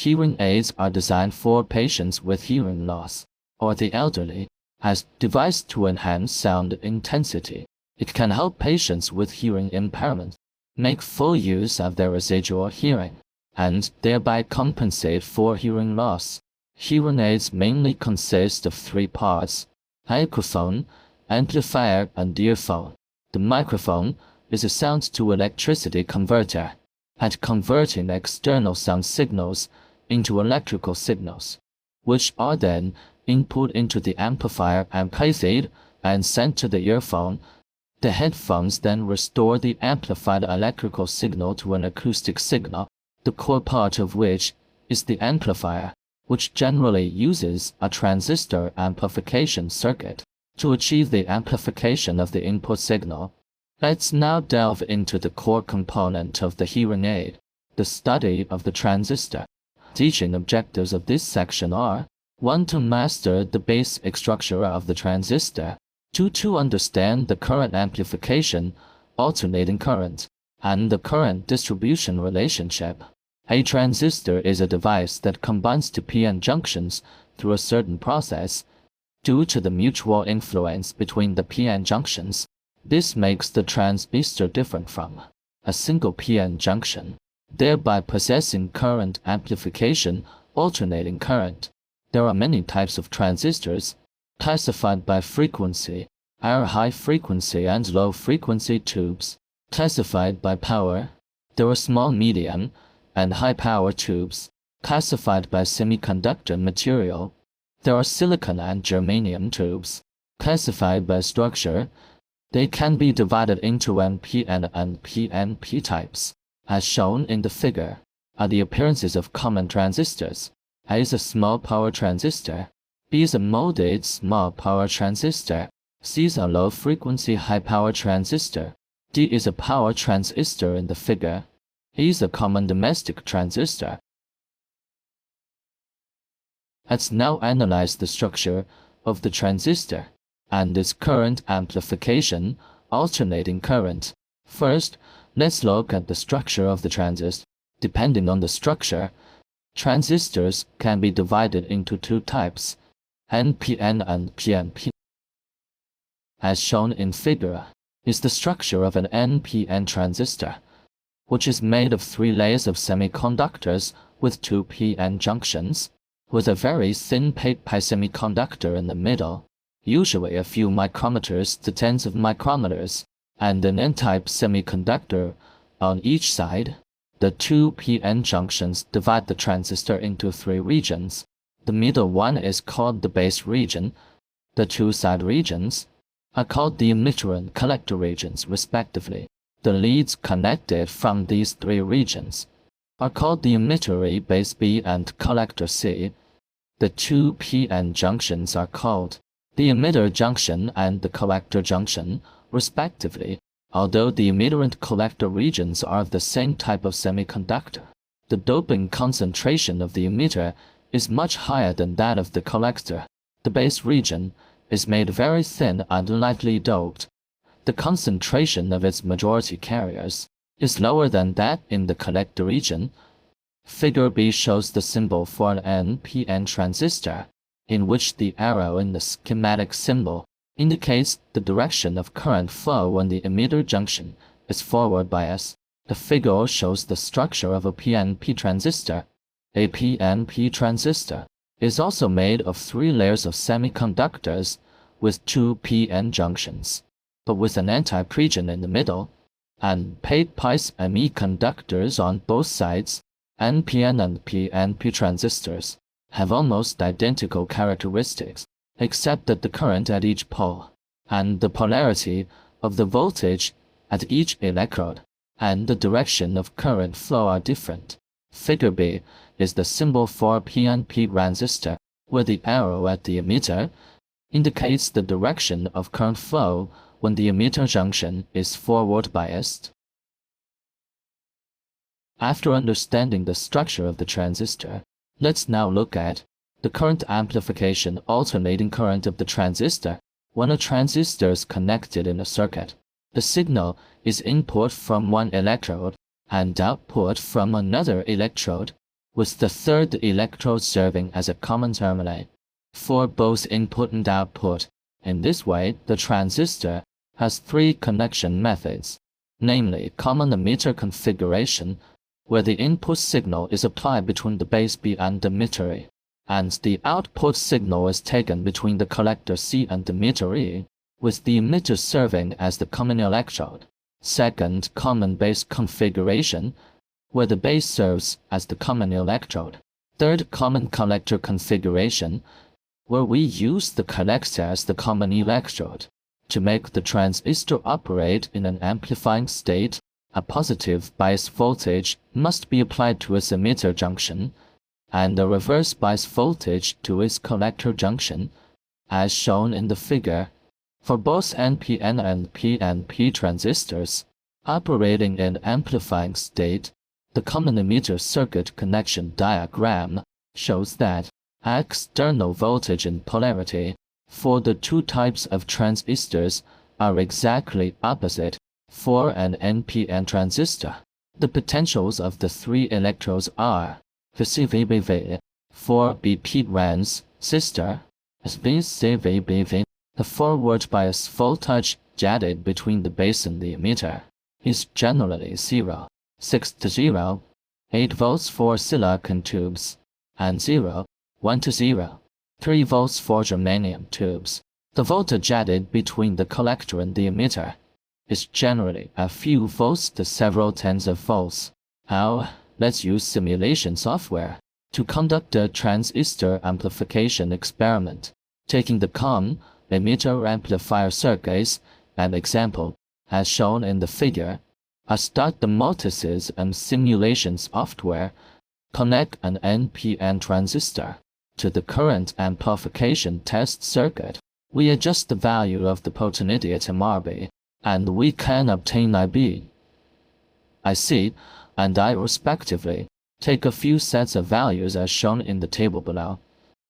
Hearing aids are designed for patients with hearing loss or the elderly as device to enhance sound intensity. It can help patients with hearing impairment make full use of their residual hearing and thereby compensate for hearing loss. Hearing aids mainly consist of three parts: microphone, amplifier, and earphone. The microphone is a sound-to-electricity converter at converting external sound signals into electrical signals, which are then input into the amplifier amplified and sent to the earphone. The headphones then restore the amplified electrical signal to an acoustic signal, the core part of which is the amplifier, which generally uses a transistor amplification circuit to achieve the amplification of the input signal. Let's now delve into the core component of the hearing aid, the study of the transistor. Teaching objectives of this section are: 1. To master the basic structure of the transistor. 2. To understand the current amplification, alternating current, and the current distribution relationship. A transistor is a device that combines two p-n junctions through a certain process. Due to the mutual influence between the p-n junctions, this makes the transistor different from a single p-n junction, thereby possessing current amplification, alternating current. There are many types of transistors, classified by frequency. Are high frequency and low frequency tubes. Classified by power. There are small, medium, and high power tubes, classified by semiconductor material. There are silicon and germanium tubes, classified by structure. They can be divided into NPN and PNP types, as shown in the figure. Are the appearances of common transistors. A is a small power transistor. B is a molded small power transistor. C is a low-frequency high-power transistor. D is a power transistor in the figure. E is a common domestic transistor. Let's now analyze the structure of the transistor and its current amplification, alternating current. First, let's look at the structure of the transistor. Depending on the structure, transistors can be divided into two types, NPN and PNP. As shown in figure, is the structure of an NPN transistor, which is made of three layers of semiconductors with two p-n junctions, with a very thin pi semiconductor in the middle, usually a few micrometers to tens of micrometers, and an n-type semiconductor on each side. The two p-n junctions divide the transistor into three regions. The middle one is called the base region. The two side regions are called the emitter and collector regions, respectively. The leads connected from these three regions are called the emitter A, base B, and collector C. The two p-n junctions are called the emitter junction and the collector junction, respectively. Although the emitter and collector regions are of the same type of semiconductor, the doping concentration of the emitter is much higher than that of the collector. The base region is made very thin and lightly doped. The concentration of its majority carriers is lower than that in the collector region. Figure B shows the symbol for an NPN transistor, in which the arrow in the schematic symbol indicates the direction of current flow when the emitter junction is forward biased. The figure shows the structure of a PNP transistor. A PNP transistor is also made of three layers of semiconductors with two p-n junctions, but with an n-type region in the middle, and pi semiconductors on both sides. NPN and PNP transistors have almost identical characteristics, except that the current at each pole and the polarity of the voltage at each electrode and the direction of current flow are different. Figure B is the symbol for PNP transistor, where the arrow at the emitter indicates the direction of current flow when the emitter junction is forward biased. After understanding the structure of the transistor, let's now look at the current amplification, alternating current of the transistor. When a transistor is connected in a circuit, the signal is input from one electrode and output from another electrode. with the third electrode serving as a common terminate for both input and output. In this way, the transistor has three connection methods, namely common emitter configuration, where the input signal is applied between the base B and emitter E, and the output signal is taken between the collector C and emitter E, with the emitter serving as the common electrode. Second, common base configuration, where the base serves as the common electrode. Third, common collector configuration, where we use the collector as the common electrode. To make the transistor operate in an amplifying state, a positive bias voltage must be applied to its emitter junction, and a reverse bias voltage to its collector junction, as shown in the figure. For both NPN and PNP transistors operating in amplifying state, the common emitter circuit connection diagram shows that external voltage and polarity for the two types of transistors are exactly opposite for an NPN transistor. The potentials of the three electrodes are VCVBV for BP transistor, SVCVBV. The forward bias voltage jetted between the base and the emitter is generally 0, 6 to 0, 8 volts for silicon tubes, and 0, 1 to 0, 3 volts for germanium tubes. The voltage jetted between the collector and the emitter is generally a few volts to several tens of volts. Now, let's use simulation software to conduct a transistor amplification experiment, taking the common emitter amplifier circuits, an example, as shown in the figure. Start the multisys and simulation software. Connect an NPN transistor to the current amplification test circuit. We adjust the value of the potentiality at MRB, and we can obtain IB, IC, and I respectively. Take a few sets of values as shown in the table below.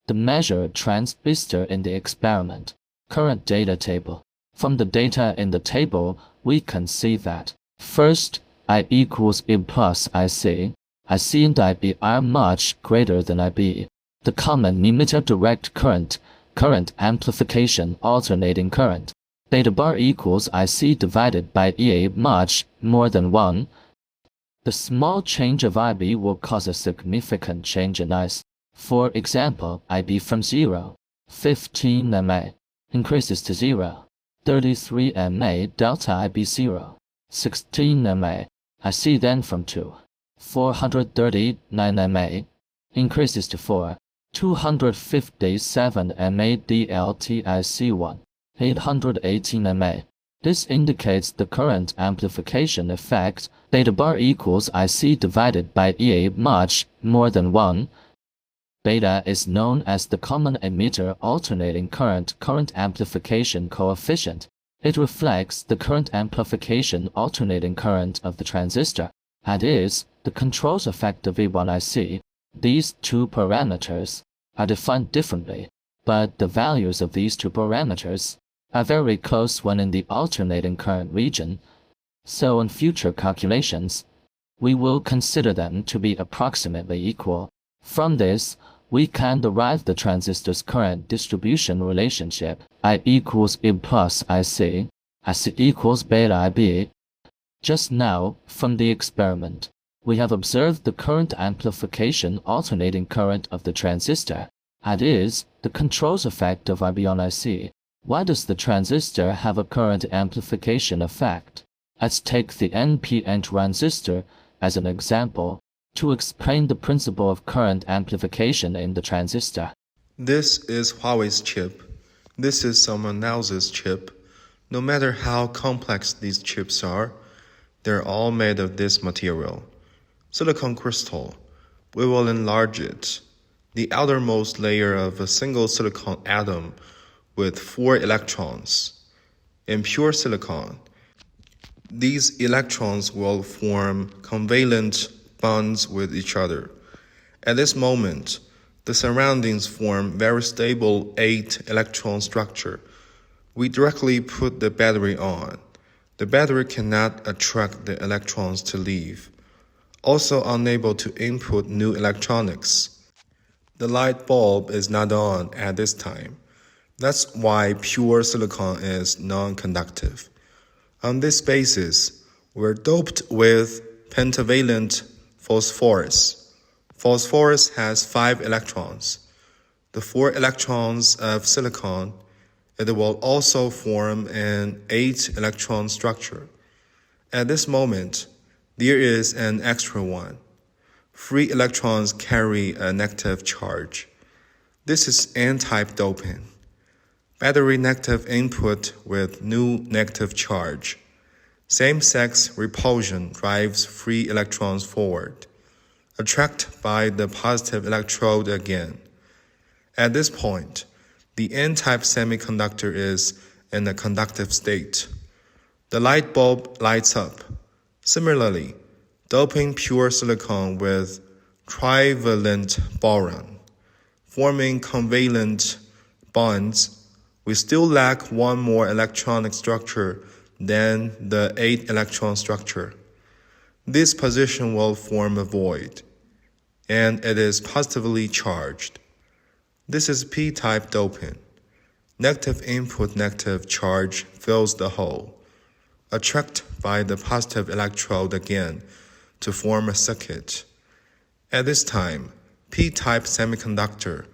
The measured transistor in the experiment. Current data table. From the data in the table, we can see that first, I equals E plus IC. IC and IB are much greater than IB. The common emitter direct current amplification alternating current, theta bar equals IC divided by EA much more than 1. The small change of IB will cause a significant change in IC. For example, IB from 0, 15 mA, increases to 0, 33 mA delta IB 0, 16 mA. IC then from 2, 439 mA, increases to 4, 257 mA DLT IC 1, 818 mA. This indicates the current amplification effect. Theta bar equals IC divided by EA much more than 1. Beta is known as the common emitter alternating current amplification coefficient. It reflects the current amplification alternating current of the transistor, and is the controls effect of E1IC. These two parameters are defined differently, but the values of these two parameters are very close when in the alternating current region, so in future calculations, we will consider them to be approximately equal. From this, we can derive the transistor's current distribution relationship. I equals E plus IC, IC equals beta IB. Just now, from the experiment, we have observed the current amplification alternating current of the transistor, that is, the controls effect of IB on IC. Why does the transistor have a current amplification effect? Let's take the NPN transistor as an example to explain the principle of current amplification in the transistor. This is Huawei's chip. This is someone else's chip. No matter how complex these chips are, they're all made of this material, silicon crystal. We will enlarge it, the outermost layer of a single silicon atom with 4 electrons. In pure silicon, these electrons will form covalent bonds with each other. At this moment, the surroundings form very stable 8-electron structure. We directly put the battery on. The battery cannot attract the electrons to leave. also unable to input new electronics. The light bulb is not on at this time. That's why pure silicon is non-conductive. On this basis, we're doped with pentavalent phosphorus. Phosphorus has 5 electrons. The 4 electrons of silicon, it will also form an 8-electron structure. At this moment, there is an extra one. Free electrons carry a negative charge. This is N-type doping. Battery negative input with new negative charge. Same-sex repulsion drives free electrons forward, attracted by the positive electrode again. At this point, the N-type semiconductor is in a conductive state. The light bulb lights up. Similarly, doping pure silicon with trivalent boron, forming covalent bonds, we still lack one more electronic structure than the 8-electron structure. This position will form a void, and it is positively charged. This is p-type doping. Negative input negative charge fills the hole, attracted by the positive electrode again to form a circuit. At this time, p-type semiconductor,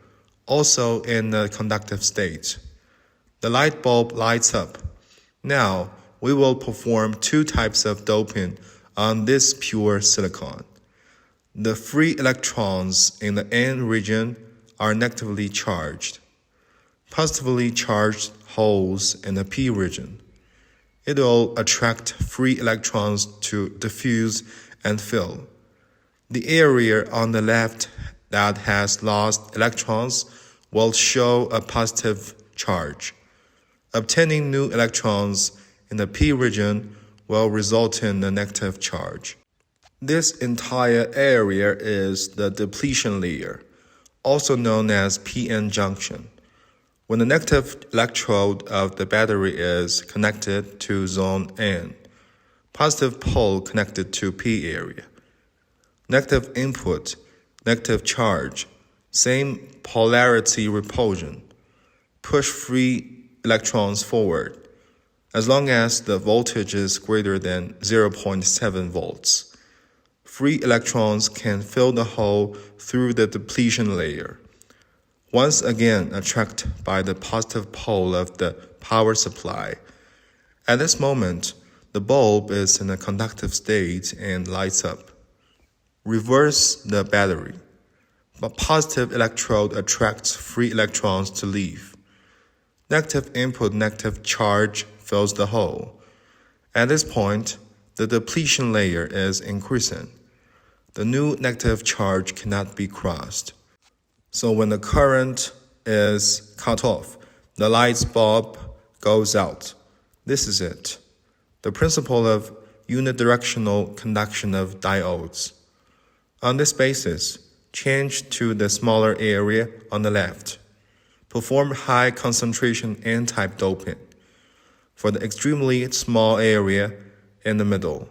also in a conductive state. The light bulb lights up. Now, we will perform 2 types of doping on this pure silicon. The free electrons in the N region are negatively charged. Positively charged holes in the P region. It will attract free electrons to diffuse and fill. The area on the left that has lost electrons will show a positive charge. Obtaining new electrons in the P region will result in a negative charge. This entire area is the depletion layer, also known as p-n junction. When the negative electrode of the battery is connected to zone N, positive pole connected to P area. Negative input, negative charge, same polarity repulsion, push free electrons forward, as long as the voltage is greater than 0.7 volts. Free electrons can fill the hole through the depletion layer, once again attracted by the positive pole of the power supply. At this moment, the bulb is in a conductive state and lights up. Reverse the battery. A positive electrode attracts free electrons to leave. Negative input negative charge fills the hole. At this point, the depletion layer is increasing. The new negative charge cannot be crossed. So when the current is cut off, the light bulb goes out. This is it. The principle of unidirectional conduction of diodes. On this basis, change to the smaller area on the left. Perform high concentration N-type doping. For the extremely small area in the middle,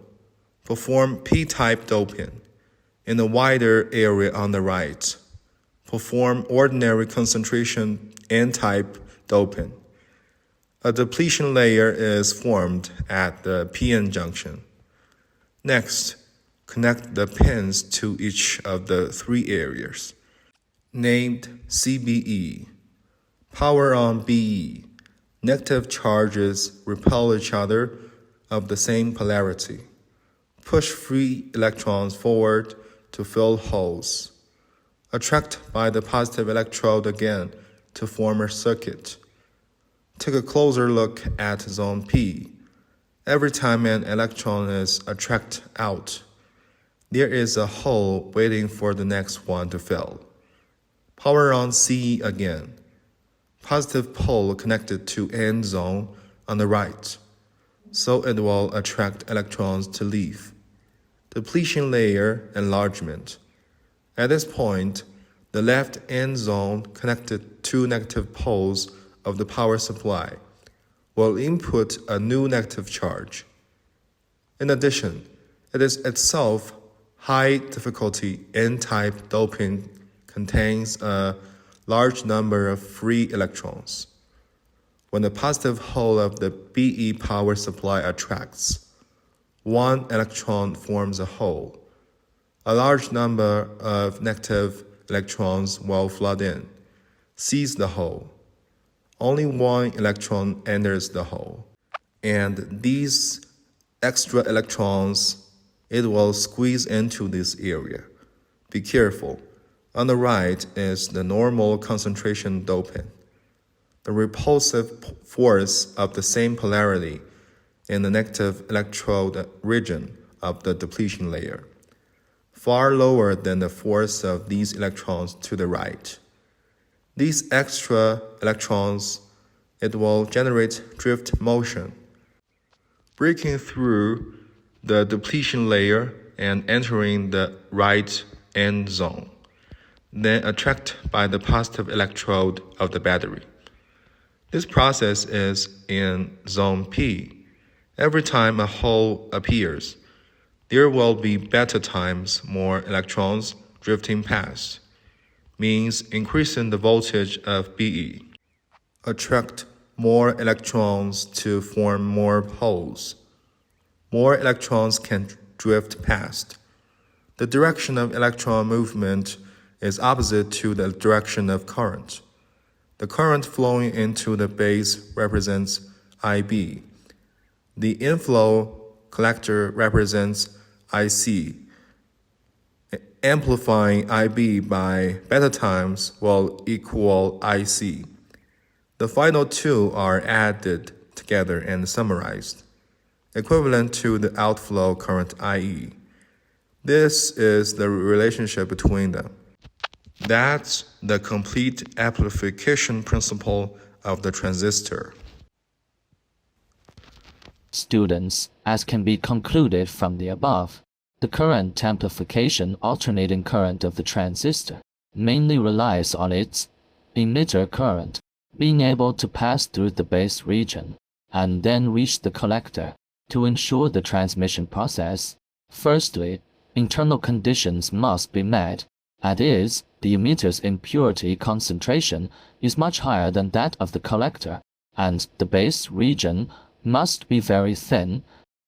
perform P-type doping. In the wider area on the right, perform ordinary concentration N-type doping. A depletion layer is formed at the p-n junction. Next, connect the pins to each of the 3 areas, named CBE. Power on BE. Negative charges repel each other of the same polarity. Push free electrons forward to fill holes. Attract by the positive electrode again to form a circuit. Take a closer look at zone P. Every time an electron is attracted out, there is a hole waiting for the next one to fill. Power on C again. Positive pole connected to N zone on the right, so it will attract electrons to leave. Depletion layer enlargement. At this point, the left N zone connected to negative poles of the power supply will input a new negative charge. In addition, it is itself High difficulty N-type doping contains a large number of free electrons. When the positive hole of the Be power supply attracts, one electron forms a hole. A large number of negative electrons will flood in, seize the hole. Only one electron enters the hole, and these extra electrons, it will squeeze into this area. Be careful. On the right is the normal concentration dopant. The repulsive force of the same polarity in the negative electrode region of the depletion layer, far lower than the force of these electrons to the right. These extra electrons, it will generate drift motion, breaking through the depletion layer and entering the right end zone, then attracted by the positive electrode of the battery. This process is in zone P. Every time a hole appears, there will be beta times more electrons drifting past, means increasing the voltage of Be. Attract more electrons to form more holes. More electrons can drift past. The direction of electron movement is opposite to the direction of current. The current flowing into the base represents IB. The inflow collector represents IC. Amplifying IB by beta times will equal IC. The final two are added together and summarized, equivalent to the outflow current IE. This is the relationship between them. That's the complete amplification principle of the transistor. Students, as can be concluded from the above, the current amplification alternating current of the transistor mainly relies on its emitter current being able to pass through the base region and then reach the collector to ensure the transmission process. Firstly, internal conditions must be met. That is, the emitter's impurity concentration is much higher than that of the collector, and the base region must be very thin.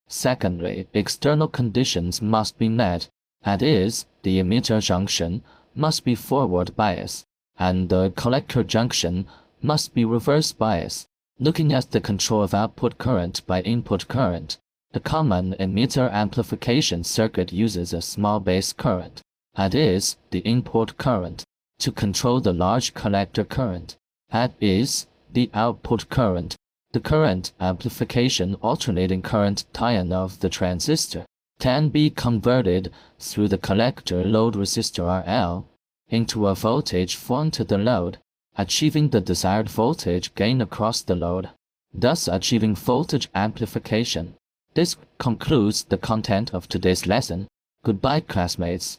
Secondly, external conditions must be met. That is, the emitter junction must be forward bias, and the collector junction must be reverse bias. Looking at the control of output current by input current, the common emitter amplification circuit uses a small base current, that is, the input current, to control the large collector current, that is, the output current. The current amplification alternating current tie-in of the transistor can be converted through the collector load resistor RL into a voltage formed to the load, achieving the desired voltage gain across the load, thus achieving voltage amplification. This concludes the content of today's lesson. Goodbye, classmates.